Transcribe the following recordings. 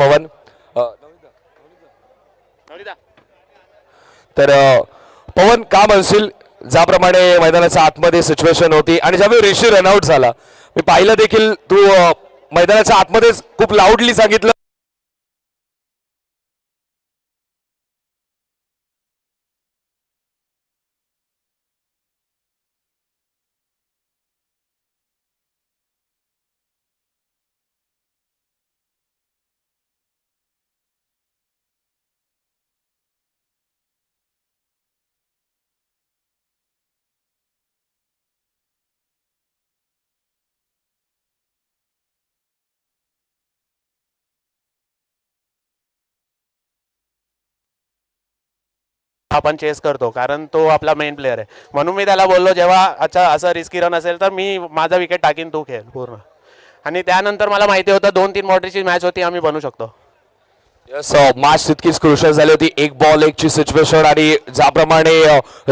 पवन तर पवन का म्हणशील ज्याप्रमाणे मैदानाच्या आतमध्ये सिच्युएशन होती आणि ज्यावेळी ऋषी रनआउट झाला मी पाहिलं देखील तू मैदानाच्या आतमध्ये खूप लाऊडली सांगितलं आपण चेस करतो कारण तो आपला मेन प्लेअर आहे म्हणून मी त्याला बोललो जेव्हा अच्छा असं रिस्की रन असेल तर मी माझा विकेट टाकीन तू खेळ पूर्ण आणि त्यानंतर मला माहिती होतं 2-3 बॉटरीची मॅच होती आम्ही बनवू शकतो. यस मॅच तितकीच क्रुशियल झाली होती एक बॉल एक ची सिच्युएशन आणि ज्याप्रमाणे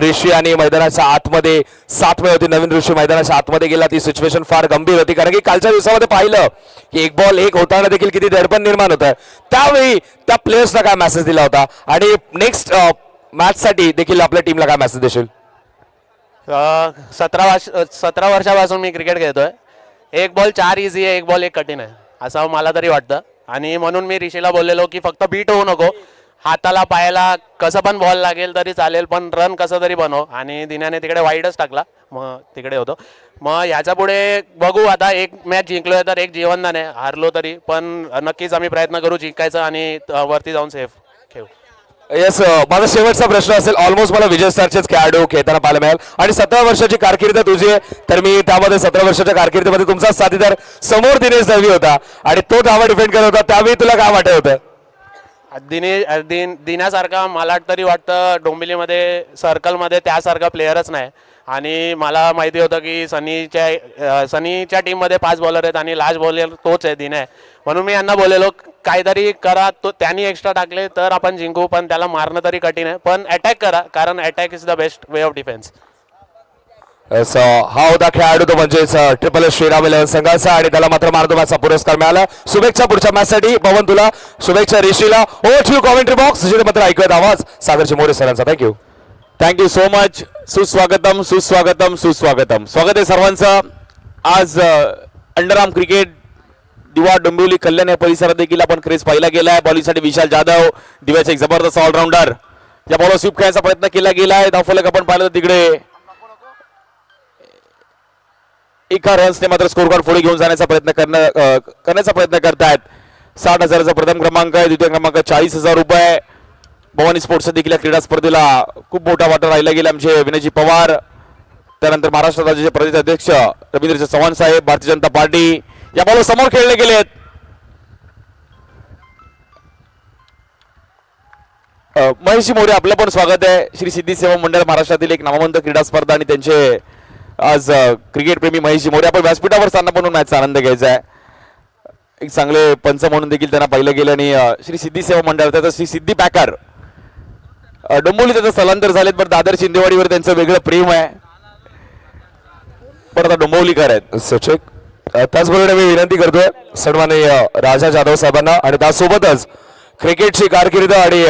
ऋषी आणि मैदानाच्या आतमध्ये 7 वेळ होती नवीन ऋषी मैदानाच्या आतमध्ये गेला ती सिच्युएशन फार गंभीर होती कारण की कालच्या दिवसामध्ये पाहिलं की एक बॉल एक होताना देखील किती दडपण निर्माण होतं त्यावेळी त्या प्लेयर्सला काय मेसेज दिला होता आणि नेक्स्ट मॅच साठी देखील आपल्या टीमला काय मेसेज देशील. 17 वर्षापासून मी क्रिकेट खेळतोय एक बॉल 4 इझी आहे एक बॉल 1 कठीण आहे असं मला तरी वाटतं आणि म्हणून मी ऋषीला बोललेलो की फक्त बीट होऊ नको हाताला पायाला कसं पण बॉल लागेल तरी चालेल पण रन कसं तरी बनव आणि दिनाने तिकडे वाईडच टाकला मग तिकडे होतो मग याच्या पुढे बघू आता एक मॅच जिंकलोय तर एक जीवनदान आहे हारलो तरी पण नक्कीच आम्ही प्रयत्न करू जिंकायचं आणि वरती जाऊन सेफ खेळू. येस माझा शेवटचा प्रश्न असेल ऑलमोस्ट मला विजय स्टारचेच खेळाडू खेळताना पाहायला मिळेल आणि 17 वर्षाची कारकीर्द तुझी आहे तर मी त्यामध्ये 17 वर्षाच्या कारकिर्दीमध्ये तुमचा साथीदार समोर दिनेश दळवी होता आणि तो धावा डिफेंड करत होता त्यावेळी तुला काय वाटत होतं. दिनासारखा मला तरी वाटतं डोंबिवलीमध्ये सर्कलमध्ये त्यासारखा प्लेअरच नाही आणि मला माहिती होतं की सनीच्या टीममध्ये 5 बॉलर आहेत आणि लास्ट बॉलर तोच आहे दिने म्हणून मी यांना बोललेलो काहीतरी करा तो त्यांनी एक्स्ट्रा टाकले तर आपण जिंकू पण त्याला मारणं तरी कठीण आहे पण अटॅक करा कारण attack is the best way of defence. हा होता खेळाडू तो म्हणजेच ट्रिपल एस श्रीराम 11 संघाचा आणि त्याला मात्र मारतो मॅचचा पुरस्कार मिळाला. शुभेच्छा पुढच्या मॅच साठी पवन तुला शुभेच्छा ऋषीला ओ टू कॉमेंट्री बॉक्स जिथे मात्र ऐकूयात आवाज सागरची मोरे सरांचा. Thank you so much. सुस्वागतम सुस्वागतम सुस्वागतम स्वागत आहे सर्वांचं. आज अंडरआर्म क्रिकेट दिवा डोंबिवली कल्याण या परिसरात देखील आपण क्रेज पाहिला गेलाय. बॉलिंगसाठी विशाल जाधव दिव्याचे एक जबरदस्त ऑलराऊंडर या बॉलर स्वीप खेळण्याचा प्रयत्न केला गेलाय. धावफलक आपण पाहिलं तिकडे एका रन्सने मात्र स्कोर कार्ड पुढे घेऊन जाण्याचा करण्याचा प्रयत्न करतायत. 60,000चा प्रथम क्रमांक आहे द्वितीय क्रमांक 40,000 रुपये. भवानी स्पोर्ट्स देखील या क्रीडा स्पर्धेला खूप मोठा वाटा राहिला गेला. आमचे विनयजी पवार त्यानंतर महाराष्ट्र राज्याचे प्रदेश अध्यक्ष रवींद्र चव्हाण साहेब भारतीय जनता पार्टी या बॉल समोर खेळले गेलेत. महेशजी मोरे आपलं पण स्वागत आहे. श्री सिद्धी सेवा मंडळ महाराष्ट्रातील एक नामवंत क्रीडा स्पर्धा आणि त्यांचे आज क्रिकेट प्रेमी महेशजी मोरे आपण व्यासपीठावर स्थान बनवून मॅचचा आनंद घ्यायचा आहे. एक चांगले पंच म्हणून देखील त्यांना पाहिलं गेलं आणि श्री सिद्धी सेवा मंडळ त्याचं श्री सिद्धी पॅकर डोंबिवली त्याचं स्थलांतर झालेत पण दादर शिंदेवाडीवर त्यांचं वेगळं प्रेम आहे पण आता डोंबिवलीकर आहेत. सचिक त्याचबरोबर मी विनंती करतोय सन्माननीय राजा जाधव साहेबांना आणि त्यासोबतच क्रिकेटची कारकीर्द आणि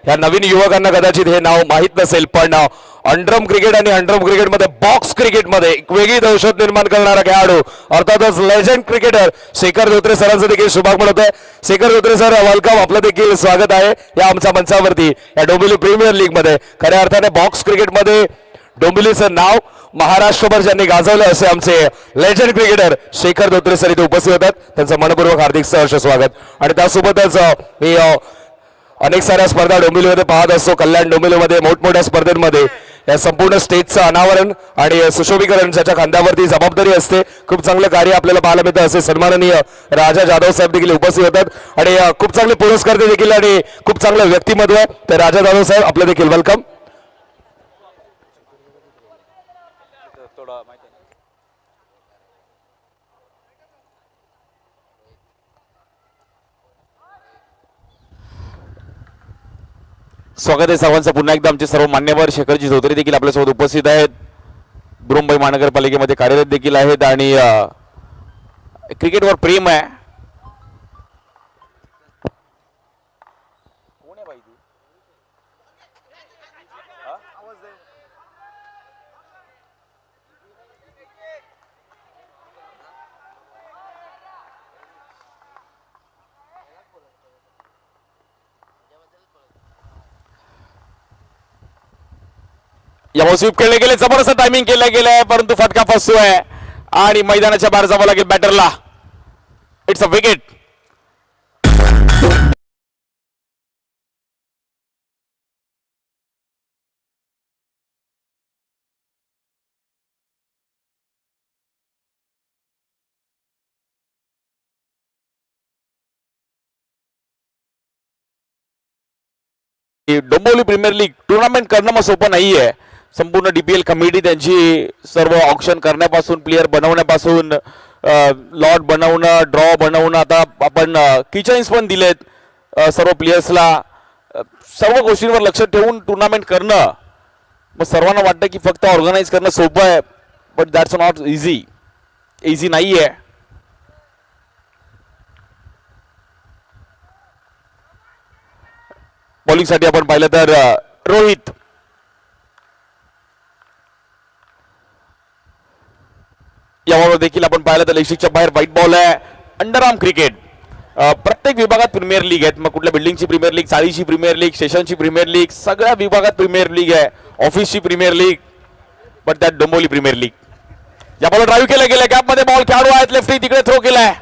या नवीन युवकांना कदाचित हे नाव माहीत नसेल पण अंडरआर्म क्रिकेट आणि अंडरआर्म क्रिकेटमध्ये बॉक्स क्रिकेटमध्ये एक वेगळी दहशत निर्माण करणारा खेळाडू अर्थातच लेजंड क्रिकेटर शेखर धोत्रे सरांचं देखील शुभागमन होतंय. शेखर धोत्रे सर वेलकम आपलं देखील स्वागत आहे या आमच्या मंचावरती या डोंबिवली प्रीमियर लीग मध्ये. खऱ्या अर्थाने बॉक्स क्रिकेटमध्ये डोंबिवलीचं नाव महाराष्ट्रभर ज्यांनी गाजवलं असे आमचे legend cricketer Shekhar Dhotre sir इथे उपस्थित होतात त्यांचं मनपूर्वक हार्दिक सहर्ष स्वागत. आणि त्यासोबतच मी अनेक साऱ्या स्पर्धा डोंबिवलीमध्ये पाहत असतो. कल्याण डोंबिवलीमध्ये मोठमोठ्या स्पर्धेमध्ये या संपूर्ण स्टेजचं अनावरण आणि सुशोभीकरण ज्याच्या खांद्यावरती जबाबदारी असते खूप चांगलं कार्य आपल्याला पाहायला मिळतं असे सन्माननीय राजा जाधव साहेब देखील उपस्थित होतात आणि खूप चांगले पुरस्कार देखील आणि खूप चांगलं व्यक्तिमत्व आहे. तर राजा जाधव साहेब आपलं देखील वेलकम. स्वागत आहे सर्वांचं पुन्हा एकदा. आमचे सर्व मान्यवर शेखरजी धोत्रे देखील आपल्यासोबत उपस्थित आहेत. ब्रह्मबाई महानगरपालिकेमध्ये कार्यरत देखील आहेत आणि क्रिकेटवर प्रेम आहे. माहिती यावर स्वीप खेळले गेले, जबरदस्त टायमिंग केलं गेलंय, परंतु फटका फसतोय आणि मैदानाच्या बाहेर जावं लागेल बॅटरला. It's a wicket. Dombivli premier league tournament करणं मग सोपं नाहीये. संपूर्ण डीपीएल कमिटी त्यांची सर्व ऑप्शन करण्यापासून, प्लेयर बनवण्यापासून, लॉट बनवणं, ड्रॉ बनवणं, आता आपण किचन्स पण दिलेत सर्व प्लेयर्सला. सर्व गोष्टींवर लक्ष ठेवून टुर्नामेंट करणं मग सर्वांना वाटतं की फक्त ऑर्गनाईज करणं सोपं आहे, बट दॅट्स नॉट इझी नाहीये. बॉलिंगसाठी आपण पाहिलं तर रोहित, यावर देखील आपण पाहिलं तर लेगस्टिकच्या बाहेर व्हाईट बॉल आहे. अंडरआर्म क्रिकेट प्रत्येक विभागात प्रीमियर लीग आहेत. मग कुठल्या बिल्डिंगची premier league, चाळीची premier league, स्टेशनची premier league, सगळ्या विभागात प्रीमियर लीग आहे. ऑफिसची प्रीमियर लीग, बट त्यात डोंबिवली प्रीमियर लीग. या बॉल ड्राईव्ह केला गेला, गॅपमध्ये बॉल खेळाडू आहेत, लेफ्टी तिकडे थ्रो केलाय.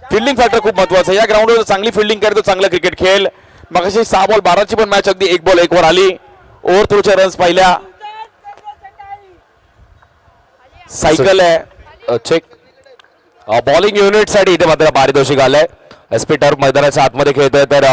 फिल्डिंग फॅक्टर खूप महत्वाचं आहे. या ग्राउंडवर चांगली फिल्डिंग करतो, चांगलं क्रिकेट खेळ. मग अशी 6 बॉल 12ची पण मॅच अगदी 1 बॉल 1 वर आली. ओव्हर थ्रोच्या रन्स पाहिल्या. सायकल आहे. चेक बॉलिंग युनिट साठी इथे मात्र पारितोषिक आलंय. एसपी टर्फ मैदानाच्या आतमध्ये खेळतोय, तर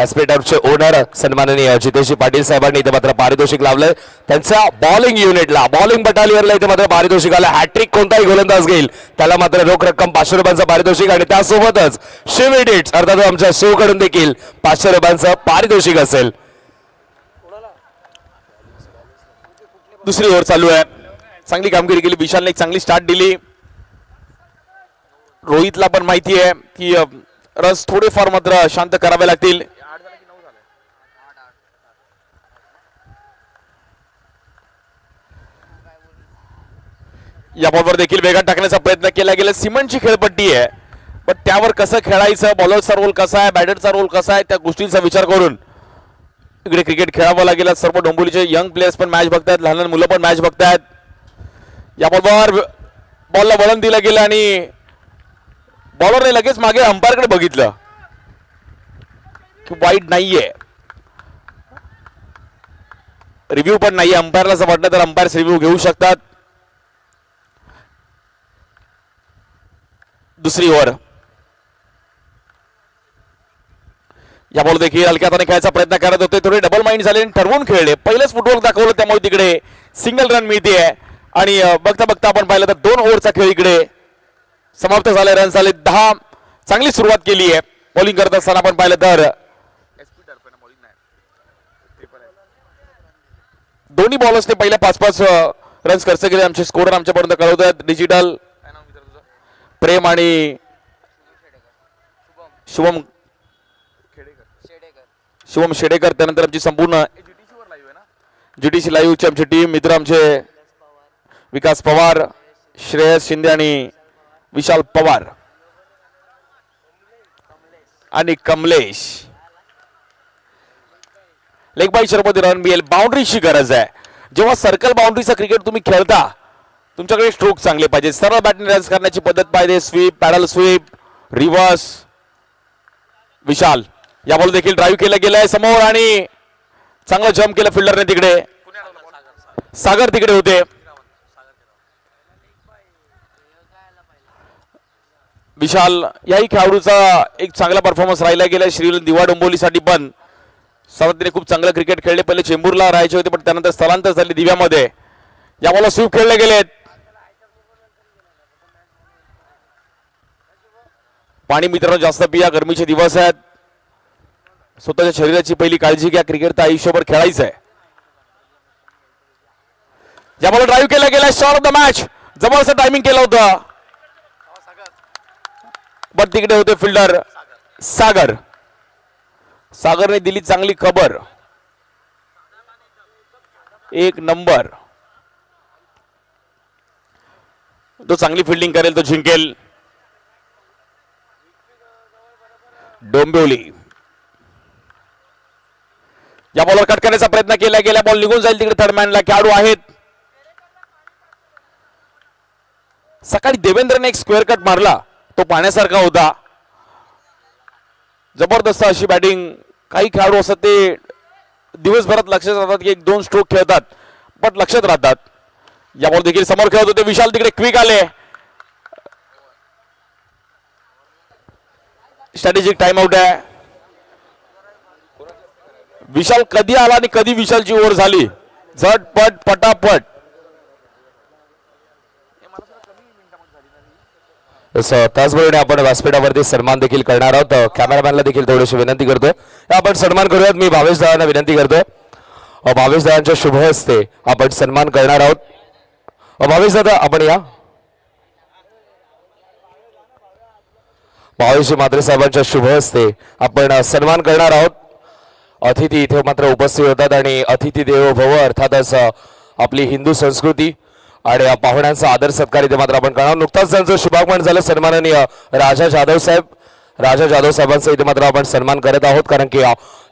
एसपी टर्फचे ओनर सन्माननीय जितेशजी पाटील साहेबांनी इथे मात्र पारितोषिक लावलंय. त्यांच्या बॉलिंग युनिटला, बॉलिंग बटालियनला इथे मात्र पारितोषिक आलं. हॅट्रिक कोणताही गोलंदाज घेईल त्याला मात्र रोख रक्कम 500 रुपयांचं पारितोषिक, आणि त्यासोबतच शिव एडिट्स अर्थात आमच्या शिवकडून देखील 500 रुपयांचं पारितोषिक असेल. दुसरी ओव्हर चालू आहे. चांगली कामगिरी केली विशालने, एक चांगली स्टार्ट दिली. रोहितला पण माहिती आहे की रन्स थोडेफार मात्र शांत करावे लागतील. या बॉलवर देखील वेगात टाकण्याचा प्रयत्न केला गेला. सिमेंटची खेळपट्टी आहे, पण त्यावर कसं खेळायचं, बॉलरचा रोल कसा आहे, बॅटरचा रोल कसा आहे, त्या गोष्टींचा विचार करून इकडे क्रिकेट खेळावं लागेल. सर्व डोंबिवलीचे यंग प्लेयर्स पण मॅच बघतायत, लहान लहान मुलं पण मॅच बघतायत. या बॉलला वळण दिलं गेलं आणि बॉलरने लगेच मागे अंपायरकडे बघितलं की वाईट नाहीये. रिव्ह्यू पण नाहीये. अंपायरला असं वाटलं तर अंपायर्स रिव्ह्यू घेऊ शकतात. दुसरी ओव्हर. या बॉल देखील हलक्या हाताने खेळायचा प्रयत्न करत होते. थोडे डबल माइंड झाले आणि ठरवून खेळले. पहिलेच फुटबॉल दाखवलं, त्यामुळे तिकडे सिंगल रन मिळते. आणि बघता बघता आपण पाहिलं तर 2 ओव्हरचा खेळ इकडे समाप्त झाला. रन्स आले 10. चांगली सुरुवात केली आहे. बॉलिंग करत असताना आपण पाहिलं तर दोन्ही बॉलर्सने पहिल्या 5-5 रन्स खर्च केले. आमचे स्कोरर आमच्यापर्यंत कळवतात. डिजिटल प्रेम आणि शुभम शेडेकर, त्यानंतर आमची संपूर्ण जीटीसी लाईव्हची आमची टीम मित्र, आमचे विकास पवार, श्रेयस शिंदे आणि विशाल पवार आणि कमलेश. लेग बाय शरपती रन मिळेल. बाउंड्रीची गरज आहे. जेव्हा सर्कल बाउंड्रीचा क्रिकेट तुम्ही खेळता, तुमच्याकडे स्ट्रोक चांगले पाहिजे, सरळ बॅटने रन्स करण्याची पद्धत पाहिजे. Sweep, paddle sweep, reverse. Vishal, या बॉल देखील ड्राईव्ह केलं गेलंय समोर आणि चांगलं जम्प केलं फिल्डरने. तिकडे सागर तिकडे होते. विशाल याही खेळाडूचा एक चांगला परफॉर्मन्स राहिला गेला. श्रीलन दिवा डोंबिवलीसाठी पण सातत्याने खूप चांगलं क्रिकेट खेळले. पहिले चेंबूरला राहायचे होते, पण त्यानंतर स्थलांतर झाले दिव्यामध्ये. या बॉलला स्वीप खेळले गेलेत. पाणी मित्रांनो जास्त पिया, गरमीचे दिवस आहेत. स्वतःच्या शरीराची पहिली काळजी घ्या. क्रिकेट तर आयुष्यभर खेळायचं आहे. या बॉल ड्राईव्ह केला गेला. Shot of the match. जबरदस्त टायमिंग केलं होतं, पण तिकडे होते फिल्डर सागर. सागरने दिली चांगली खबर. 1 नंबर. तो चांगली फिल्डिंग करेल तो जिंकेल. डोंबिवली या बॉलवर कट करण्याचा प्रयत्न केला गेला. बॉल निघून जाईल तिकडे. थर्ड मॅनला खेळाडू आहेत. सकाळी देवेंद्रने एक स्क्वेअर कट मारला, तो पाहण्यासारखा होता. जबरदस्त अशी बॅटिंग. काही खेळाडू असतात ते दिवसभरात लक्षात राहतात की 1-2 स्ट्रोक खेळतात, पण लक्षात राहतात. या बॉल देखील समोर खेळत होते विशाल. तिकडे क्विक आले. स्ट्रॅटेजिक टाइम आउट आहे. विशाल कधी आला आणि कधी विशालची ओव्हर झाली. झटपट पटापट. त्याचबरोबर आपण व्यासपीठावरती सन्मान देखील करणार आहोत. कॅमेरामॅनला देखील थोडीशी विनंती करतोय, आपण सन्मान करूयात. मी भावेश दादांना विनंती करतोय. भावेश दादांच्या शुभ हस्ते आपण सन्मान करणार आहोत. भावेश दादा आपण या. भावेश म्हात्रे साहेबांच्या शुभ हस्ते आपण सन्मान करणार आहोत. अतिथी इथे मात्र उपस्थित होतात आणि अतिथी देवो भव अर्थातच आपली हिंदू संस्कृती आणि पाहुण्यांचा आदर सत्कार इथे मात्र आपण करणार. नुकताच त्यांचं शुभागमन झालं. सन्माननीय राजा जाधव साहेबांचा इथे मात्र आपण सन्मान करत आहोत, कारण की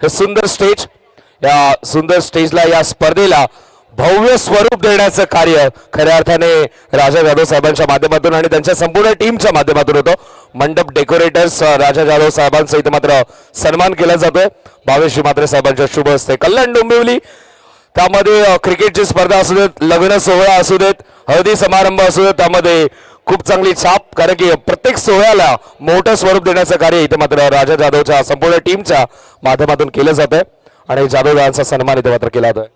हे सुंदर स्टेज, या सुंदर स्टेजला, या स्पर्धेला भव्य स्वरूप देण्याचं कार्य खऱ्या अर्थाने राजा जाधव साहेबांच्या माध्यमातून आणि त्यांच्या संपूर्ण टीमच्या माध्यमातून होतं. मंडप डेकोरेटर्स राजा जाधव साहेबांचा इथे मात्र सन्मान केला जातोय. भावेश म्हात्रे साहेबांच्या शुभ हस्ते. कल्याण डोंबिवली, त्यामध्ये क्रिकेटची स्पर्धा असू देत, लग्न सोहळा असू देत, हळदी समारंभ असू देत, त्यामध्ये खूप चांगली छाप, कारण की प्रत्येक सोहळ्याला मोठं स्वरूप देण्याचं कार्य इथे मात्र राजा जाधवच्या संपूर्ण टीमच्या माध्यमातून केलं जातंय आणि जाधव यांचा सन्मान इथे मात्र केला जातोय.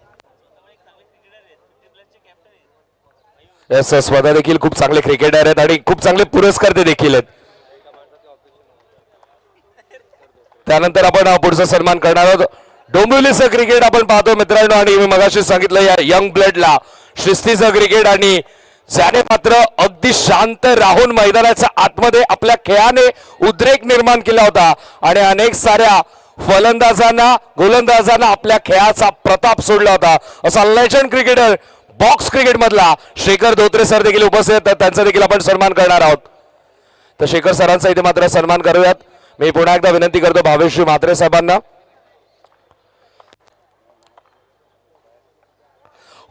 स्वतः देखील खूप चांगले क्रिकेटर आहेत आणि खूप चांगले पुरस्कार ते देखील आहेत. त्यानंतर आपण पुढचा सन्मान करणार आहोत. डोंबिवलीचं क्रिकेट आपण पाहतो मित्रांनो, आणि मी मगाशी सांगितलं या यंग ब्लडला शिस्तीचं क्रिकेट, आणि ज्याने मात्र अगदी शांत राहून मैदानाच्या आतमध्ये आपल्या खेळाने उद्रेक निर्माण केला होता आणि अनेक साऱ्या फलंदाजांना गोलंदाजांना आपल्या खेळाचा प्रताप सोडला होता. असा लेजंड क्रिकेटर बॉक्स क्रिकेट मधला शेखर धोत्रे सर देखील उपस्थित आहेत, त्यांचा देखील आपण सन्मान करणार आहोत. तर शेखर सरांचा इथे मात्र सन्मान करूयात. मी पुन्हा एकदा विनंती करतो भावेश म्हात्रे साहेबांना.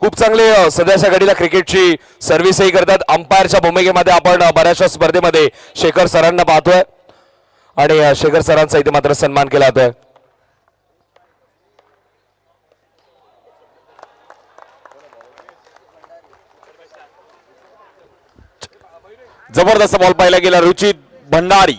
खूप चांगले सध्याच्या घडीला क्रिकेटची सर्व्हिसही करतात. अंपायरच्या भूमिकेमध्ये आपण बऱ्याचशा स्पर्धेमध्ये शेखर सरांना पाहतोय आणि शेखर सरांचा इथे मात्र सन्मान केला जातोय. जबरदस्त बॉल पाहिला गेला. रुचित भंडारी.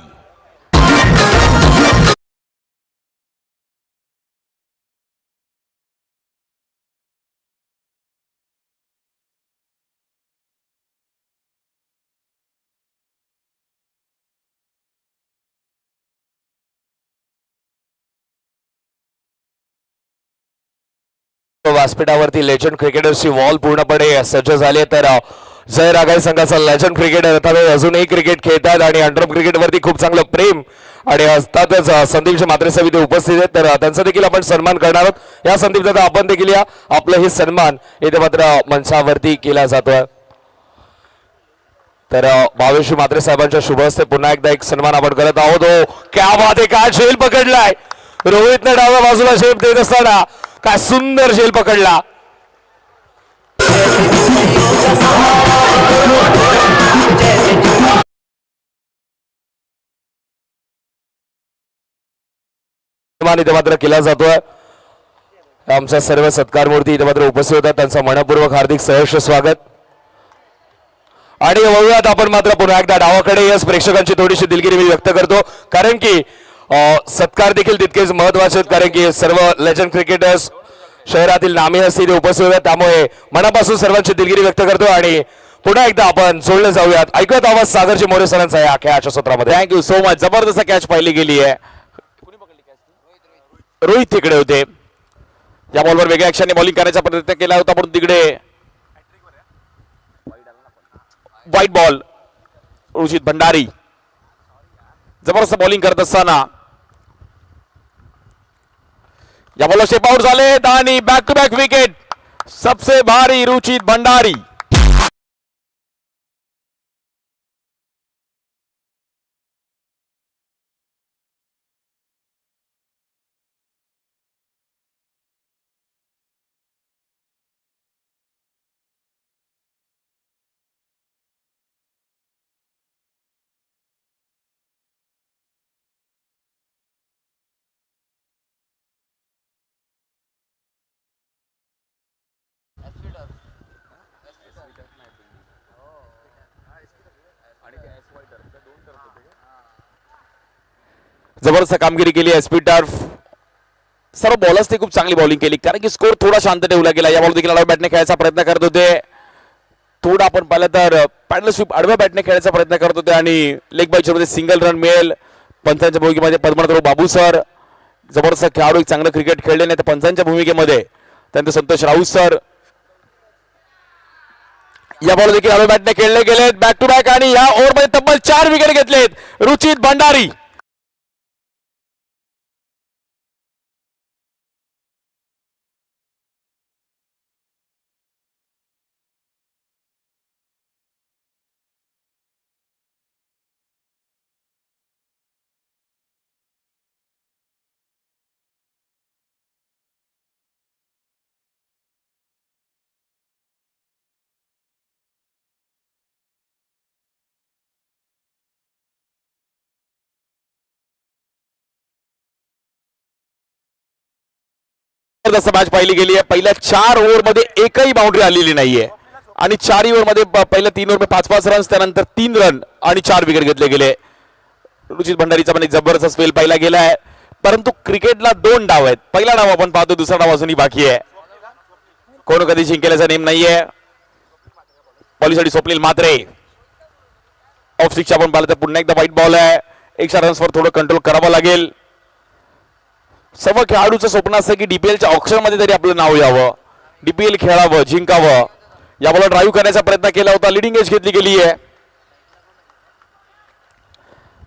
व्यासपीठावरती लेजंड क्रिकेटर्सची वॉल पूर्णपणे सज्ज झाली. तर जय रागाई संघाचा लेजंड क्रिकेटर अजूनही क्रिकेट खेळतात आणि अंडरम क्रिकेटवरती खूप चांगलं प्रेम आणि असतातच संदीप म्हात्रे साहेब इथे उपस्थित आहेत, तर त्यांचा देखील आपण सन्मान करणार आहोत. या संदीप दादा आपण देखील या. आपलं हे सन्मान इथे मात्र मंचावरती केला जातोय. तर भावेश म्हात्रे साहेबांच्या शुभ हस्ते पुन्हा एकदा एक सन्मान आपण करत आहोत. क्या बात आहे, काय झेल पकडलाय रोहितने डाव्या बाजूला झेप देत असताना. काय सुंदर झेल पकडला. इथे मात्र केला जातोय. आमच्या सर्व सत्कार मूर्ती इथे मात्र उपस्थित होतात, त्यांचं मनपूर्वक हार्दिक सहर्ष स्वागत. आणि बघूयात आपण मात्र पुन्हा एकदा डावाकडे. यस, प्रेक्षकांची थोडीशी दिलगिरी मी व्यक्त करतो, कारण की सत्कार देखील तितकेच महत्वाचे आहेत, कारण की सर्व लेजंड क्रिकेटर्स शहरातील नामी हस्ती इथे उपस्थित होतात. त्यामुळे मनापासून सर्वांची दिलगिरी व्यक्त करतो आणि पुन्हा एकदा आपण जोडले जाऊयात. ऐकत आवाज सागरजी मोरे सरांचा या खेळाच्या सूत्रामध्ये. Thank you so much. जबरदस्त कॅच पाहिली गेली आहे. रोहित तिकडे होते. या बॉलवर वेगळ्या ऍक्शनने बॉलिंग करण्याचा प्रयत्न केला होता, पण तिकडे व्हाईट बॉल. रुचित भंडारी जबरदस्त बॉलिंग करत असताना या बॉलर स्टेप आउट झालेत आणि बॅक टू बॅक विकेट. सबसे भारी रुचित भंडारी. जबरदस्त कामगिरी केली एसपी टर्फ. सर्व बॉलर्सने खूप चांगली बॉलिंग केली कारण की स्कोर थोडा शांत ठेवला गेला. या बॉल देखील आडव्या बॅटने खेळायचा प्रयत्न करत होते. थोडा आपण पाहिलं तर पॅडल स्वीप आडव्या बॅटने खेळायचा प्रयत्न करत होते आणि लेग बायच्या मध्ये सिंगल रन मिळेल. पंचांच्या भूमिकेमध्ये पद्मनाभराव बाबू सर जबरदस्त खेळाडू, एक चांगलं क्रिकेट खेळले नाही तर पंचांच्या भूमिकेमध्ये त्यानंतर संतोष राऊत सर. या बॉल देखील आडव्या बॅटने खेळले गेलेत बॅक टू बॅक आणि या ओव्हरमध्ये तब्बल 4 विकेट घेतलेत रुचित भंडारी. मॅच पाहिली गेली आहे. पहिल्या 4 ओव्हरमध्ये एकही बाउंड्री आलेली नाहीये आणि 4 ओव्हरमध्ये पहिल्या 3 ओव्हरमध्ये 5-5 रन्स, त्यानंतर 3 रन आणि 4 विकेट घेतले गेले. रुचित भंडारीचा पण एक जबरदस्त स्पेल पाहिला गेला आहे. परंतु क्रिकेटला 2 डाव आहेत. पहिला डाव आपण पाहतो, दुसरा डाव अजूनही बाकी आहे. कोण कधी जिंकेल्याचा नेम नाहीये. बॉलिंगसाठी स्वप्नील म्हात्रे. ऑफ स्टिकच्या आपण पाहिलं तर पुन्हा एकदा व्हाईट बॉल आहे. 100 रन्सवर थोडं कंट्रोल करावं लागेल. सर्व खेळाडूचं स्वप्न असतं की डीपीएलच्या ऑप्शन मध्ये तरी आपलं नाव यावं, डीपीएल खेळावं, जिंकावं. या बॉलर ड्राईव्ह करण्याचा प्रयत्न केला होता, लिडिंग एज घेतली गेली आहे.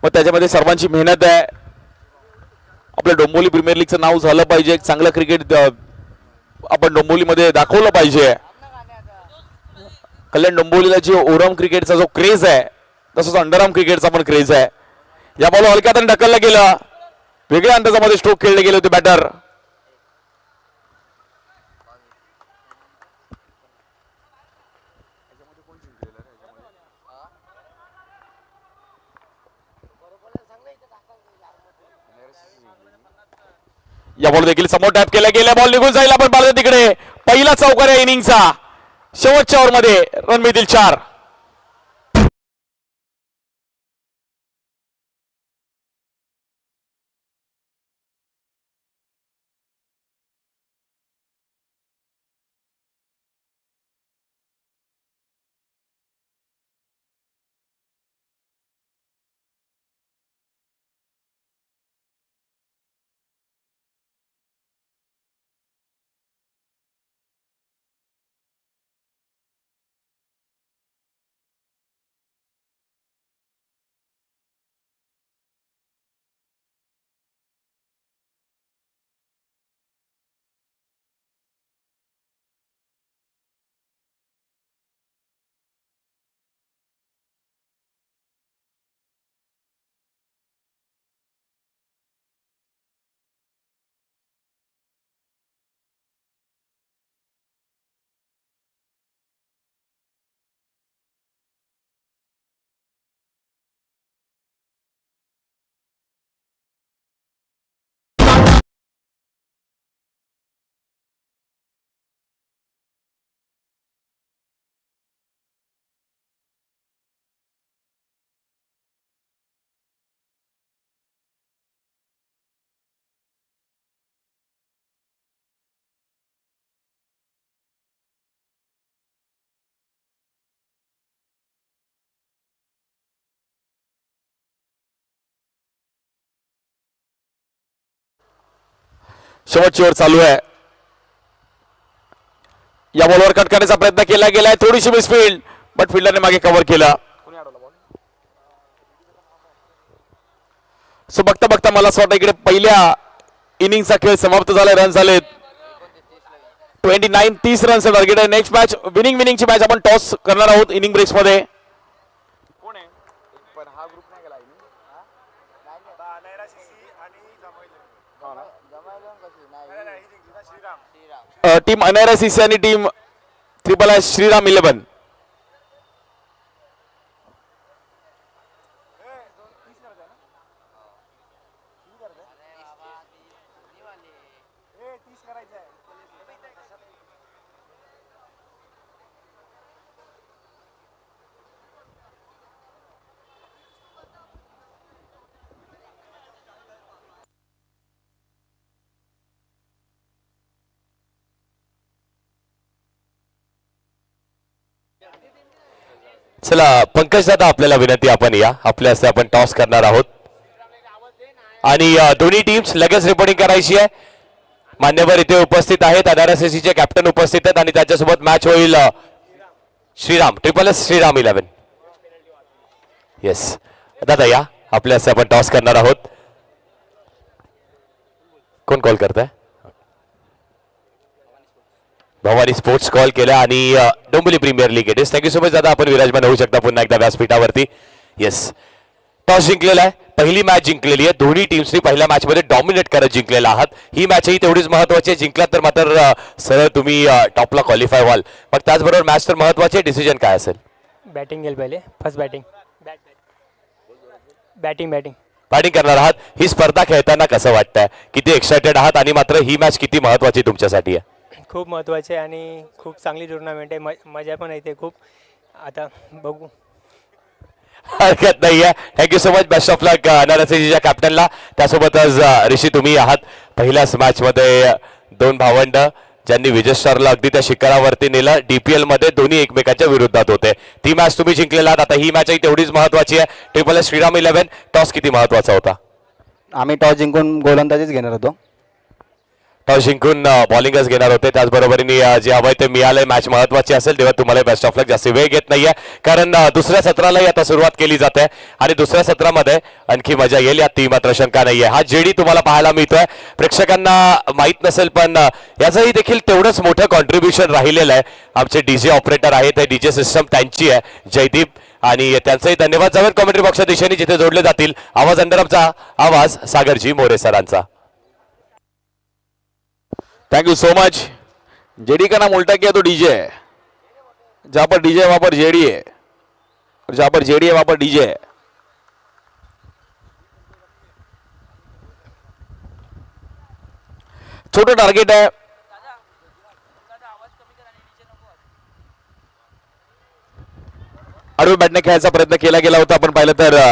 मग त्याच्यामध्ये सर्वांची मेहनत आहे. आपल्या डोंबिवली प्रीमियर लीगचं नाव झालं पाहिजे, एक चांगलं क्रिकेट आपण डोंबिवलीमध्ये दाखवलं पाहिजे. कल्याण डोंबिवलीला जे ओरम क्रिकेटचा जो क्रेज आहे तसंच अंडरआर्म क्रिकेटचा पण क्रेज आहे. या बॉल हलक्यात ढकलला गेला. वेगळ्या अंदाजामध्ये स्ट्रोक खेळले गेले होते बॅटर. या बॉल देखील समोर टॅप केला गेला. बॉल निघून जाईल. आपण पाहिलं तिकडे पहिला चौकार या इनिंगचा. शेवटच्या ओव्हरमध्ये रन मिळतील 4. शेवटची ओव्हर चालू आहे. या बॉलवर कट करण्याचा प्रयत्न केला गेलाय. थोडीशी मिसफील्ड, बट फिल्डरने मागे कव्हर केला. सो बघता बघता मला असं वाटतं इकडे पहिल्या इनिंगचा खेळ समाप्त झाला. रन झालेत 29. 30 रनचं टार्गेट आहे. नेक्स्ट मॅच विनिंगची मॅच आपण टॉस करणार आहोत इनिंग ब्रेक्स मध्ये. टीम अनेरा सीसी आणि टीम ट्रिपल आय श्रीराम 11. चला पंकज दादा, आपल्याला विनंती, आपण या. आपल्या हस्ते आपण टॉस करणार आहोत आणि दोन्ही टीम्स लगेच रिपोर्टिंग करायची आहे. मान्यवर इथे उपस्थित आहेत, अनारसीसीचे कॅप्टन उपस्थित आहेत आणि त्याच्यासोबत मॅच होईल Shriram triple S Shriram 11. Yes दादा या, आपल्या हस्ते आपण टॉस करणार आहोत. कोण कॉल करताय? भवानी स्पोर्ट्स कॉल केला आणि Dombivli premier league it is. Thank you so much दादा, आपण विराजमान होऊ शकता पुन्हा एकदा व्यासपीठावरती. येस, टॉस जिंकलेला आहे, पहिली मॅच जिंकलेली आहे. दोन्ही टीम्सनी पहिल्या मॅच मध्ये डॉमिनेट करत जिंकलेला आहात. ही मॅचही तेवढीच महत्वाची आहे. जिंकलात तर मात्र सरळ तुम्ही टॉपला क्वालिफाय व्हाल. मग त्याचबरोबर मॅच तर महत्वाची आहे. डिसिजन काय असेल? बॅटिंग गेल पहिले, फर्स्ट बॅटिंग बॅटिंग करणार आहात. ही स्पर्धा खेळताना कसं वाटतंय? किती एक्सायटेड आहात आणि मात्र ही मॅच किती महत्वाची तुमच्यासाठी आहे? खूप महत्त्वाचे आणि खूप चांगली टुर्नामेंट आहे. मजा पण येते खूप. आता बघू. हरकत नाही आहे. Thank you so much. Best of luck अनारसीसीच्या कॅप्टनला. त्यासोबतच ऋषी, तुम्ही आहात पहिल्याच मॅच मध्ये 2 भावंड ज्यांनी विजयस्टारला अगदी त्या शिखरावरती नेलं. डीपीएल मध्ये दोन्ही एकमेकांच्या विरोधात होते. ती मॅच तुम्ही जिंकलेला आहात. आता ही मॅचही तेवढीच महत्वाची आहे. Triple S Shriram 11. टॉस किती महत्वाचा होता? आम्ही टॉस जिंकून गोलंदाजीच घेणार होतो. टॉस जिंकून बॉलिंगच घेणार होते. त्याचबरोबरीने जे हवंय ते मिळालंय. मॅच महत्वाची असेल तेव्हा तुम्हाला बेस्ट ऑफ लक. जास्त वेळ घेत नाहीये कारण दुसऱ्या सत्रालाही आता सुरुवात केली जाते आणि दुसऱ्या सत्रामध्ये आणखी मजा येईल यात ती मात्र शंका नाहीये. हा जेडी तुम्हाला पाहायला मिळतोय. प्रेक्षकांना माहीत नसेल पण याचंही देखील तेवढंच मोठं कॉन्ट्रीब्युशन राहिलेलं आहे. आमचे डीजे ऑपरेटर आहे, ते डीजे सिस्टम त्यांची आहे, जयदीप, आणि त्यांचंही धन्यवाद. जावेद कॉमेंट्री बॉक्सच्या दिशेने जिथे जोडले जातील. आवाज अंडरमचा आवाज सागरजी मोरे सरांचा. Thank you so much. JD का नाम उल्टा किया तो डीजे है. जहां पर डीजे है वहां पर जेडी है, और जहां पर जेडी है वहां पर डीजे है. छोटं टार्गेट आहे. आडवे बॅटने खेळायचा प्रयत्न केला गेला होता. आपण पाहिलं तर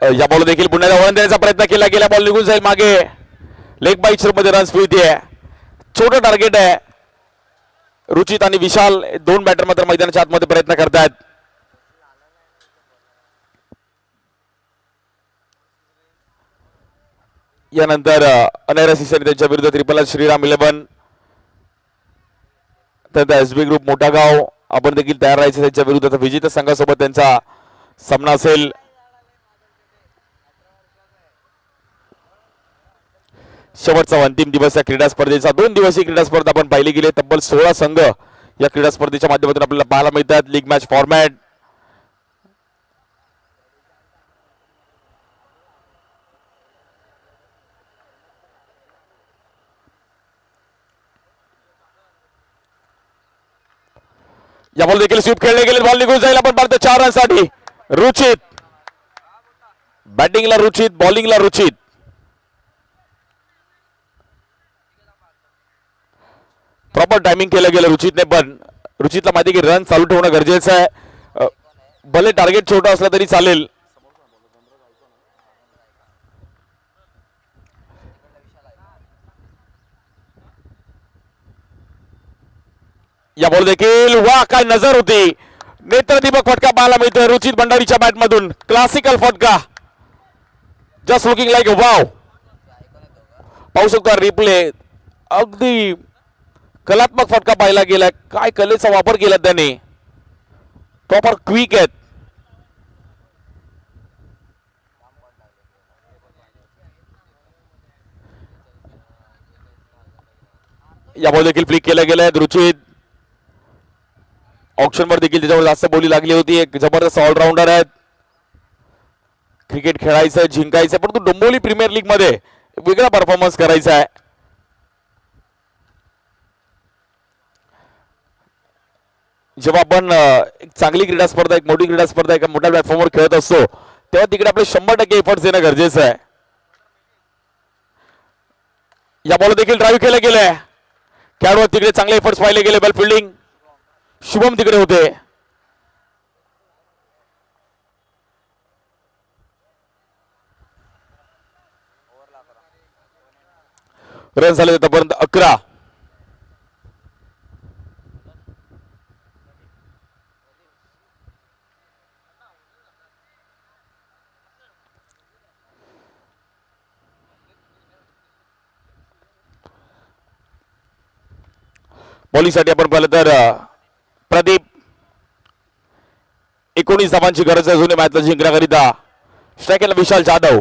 या बॉल देखील पुन्हा वळण देण्याचा प्रयत्न केला गेला. बॉल निघून जाईल मागे. लेग बाईट मध्ये रन्स मिळते. छोटं टार्गेट आहे. रुचित आणि विशाल 2 बॅटर मात्र मैदानाच्या आतमध्ये प्रयत्न करतायत. यानंतर अनेरसीसी आणि त्यांच्या विरुद्ध ट्रिपल एस श्रीराम 11. तर एसबी ग्रुप मोठा गाव आपण देखील तयार राहायचे त्यांच्या विरुद्ध. विजेत संघासोबत त्यांचा सामना असेल. शेवटचा अंतिम दिवस या क्रीडा स्पर्धेचा. 2 दिवसीय क्रीडा स्पर्धा आपण पाहिली गेली. तब्बल 16 संघ या क्रीडा स्पर्धेच्या माध्यमातून आपल्याला पाहायला मिळतात. League match format. या बॉल देखील स्वीप खेळले गेले. बॉल निघून जाईल. आपण पाहतो 4 रनसाठी रुचित. बॅटिंगला रुचित, बॉलिंगला रुचित. प्रॉपर टायमिंग केलं गेलं रुचितने. पण रुचितला माहिती की रन चालू ठेवणं गरजेचं आहे. भले टार्गेट छोटा असला तरी चालेल. या बॉल देखील वा काय नजर होती. नेत्रदीपक फटका पाहायला मिळतोय रुचित भंडारीच्या बॅट मधून. क्लासिकल फटका. Just looking like wow. पाहू शकतो रिप्ले, अगदी कलात्मक फटका पाहिला गेलाय. काय कलेचा वापर केला त्याने, प्रॉपर क्विक आहेत. या बॉल देखील फ्लिक केल्या गेल्या. रुचित ऑप्शन वर देखील त्याच्यावर जास्त बोली लागली होती. एक जबरदस्त ऑलराऊंडर आहेत. क्रिकेट खेळायचं, जिंकायचं, परंतु डोंबिवली प्रीमियर लीग मध्ये वेगळा परफॉर्मन्स करायचा आहे. जेव्हा आपण एक चांगली क्रीडा स्पर्धा, एक मोठी क्रीडा स्पर्धा एका मोठ्या प्लॅटफॉर्मवर खेळत असतो, तेव्हा तिकडे आपले 100% एफर्ट्स देणं गरजेचं आहे. या बॉल देखील ड्राईव्ह केलं गेलंय. खेळाडू तिकडे चांगले एफर्ट्स पाहिले गेले. वेल फिल्डिंग शुभम तिकडे होते. रन झाले आतापर्यंत 11. बॉलिंगसाठी आपण पाहिलं तर प्रदीप 19 धावांची गरज आहे जुने मॅचला जिंकण्याकरिता. स्ट्रायकरला विशाल जाधव.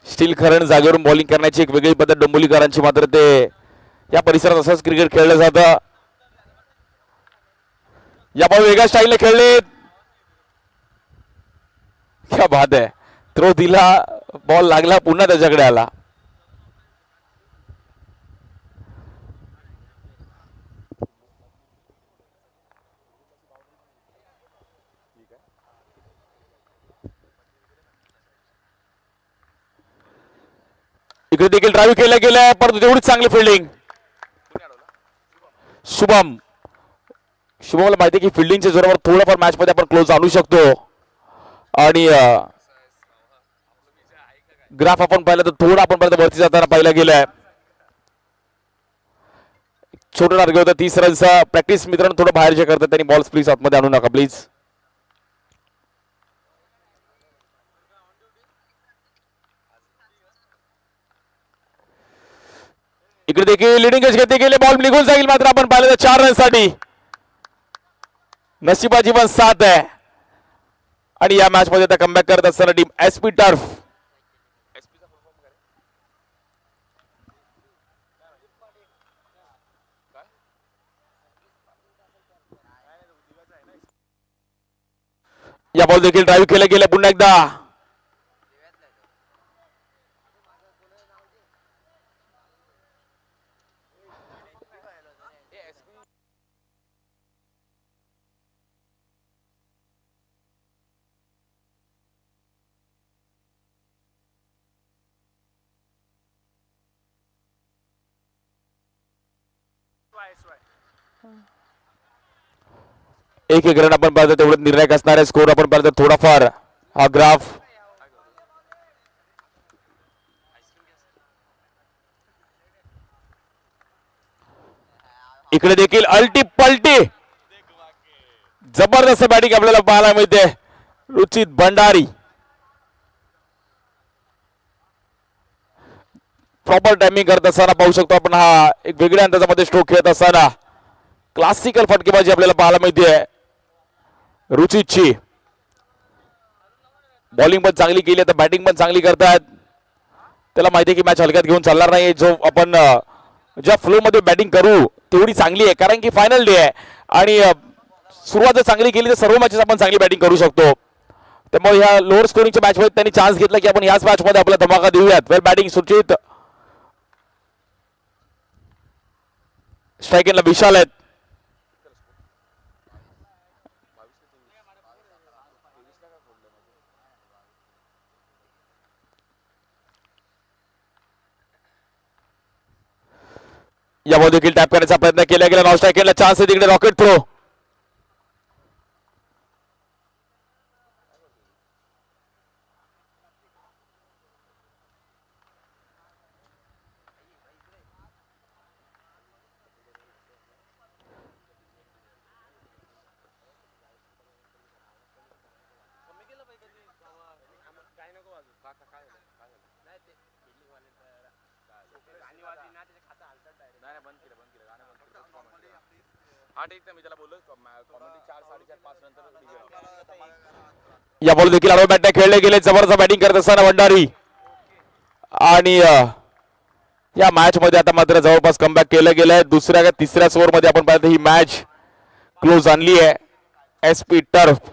स्टील खरण जागेवरून बॉलिंग करण्याची एक वेगळी पद्धत डोंबिवलीकरांची, मात्र ते या परिसरात असंच क्रिकेट खेळलं जातं. या बॉल वेगळ्या स्टाईलने खेळले. क्या बात आहे. थ्रो दिला, बॉल लागला, पुन्हा त्याच्याकडे आला. इकडे देखील ड्राईव्ह केलं गेलंय, परंतु तेवढीच चांगली फिल्डिंग. शुभमला माहिती आहे की फिल्डिंगच्या जोरावर थोडंफार मॅच मध्ये आपण क्लोज आणू शकतो. आणि ग्राफ आपण पाहिलं तर थोडा आपण पर्यंत वरती जाताना पाहिला गेलाय. छोटं टार्गेट होतं 30 रनचा. प्रॅक्टिस मित्रांनो थोडं बाहेर जे करतात त्यांनी बॉल्स प्लीज आतमध्ये आणू नका प्लीज. इकडे देखील लिडिंग एज घेतले गेले. बॉल निघून जाईल, मात्र आपण पाहिलं तर 4 रनसाठी नशिबाची पण साथ आहे. आणि या मॅच मध्ये आता कमबॅक करत असताना टीम एसपी टर्फ. या बॉल देखील ड्राईव्ह केलं गेलं पुन्हा एकदा. एक रन आपण पाहिलं तेवढं निर्णायक असणार आहे. स्कोर आपण पाहिलं थोडाफार हा ग्राफ इकडे देखील अल्टी पलटी जबरदस्त बॅटिंग आपल्याला पाहायला मिळते. रुचित भंडारी प्रॉपर टायमिंग करत असताना पाहू शकतो आपण. हा एक वेगळ्या अंदाजामध्ये स्ट्रोक खेळत असताना क्लासिकल फटकेबाजी आपल्याला पाहायला मिळते. रुचितची बॉलिंग पण चांगली केली, आता बॅटिंग पण चांगली करतात. त्याला माहिती आहे की मॅच हलक्यात घेऊन चालणार नाही. जो आपण ज्या फ्लो मध्ये बॅटिंग करू तेवढी चांगली आहे, कारण की फायनल डे आहे आणि सुरुवात जर चांगली केली तर सर्व मॅचेस आपण चांगली बॅटिंग करू शकतो. त्यामुळे ह्या लोअर स्कोरिंगच्या मॅच मध्ये त्यांनी चान्स घेतला की आपण ह्याच मॅच मध्ये आपला धमाका देऊयात. वेल बॅटिंग सुचित. स्ट्राईक एंडला विशाल आहेत. या बॉल देखील टॅप करण्याचा प्रयत्न केला गेला. नॉन स्ट्राईक एंडला चान्स आहे तिकडे. Rocket throw. या बॉल देखील आडव्या बॅटने खेळले गेले. जबरदस्त बॅटिंग करत असताना भंडारी आणि या मॅच मध्ये आता मात्र जवळपास कमबॅक केलं गेलंय. दुसऱ्या का तिसऱ्या ओव्हर मध्ये आपण पाहिलं ही मॅच क्लोज आणली आहे. SP turf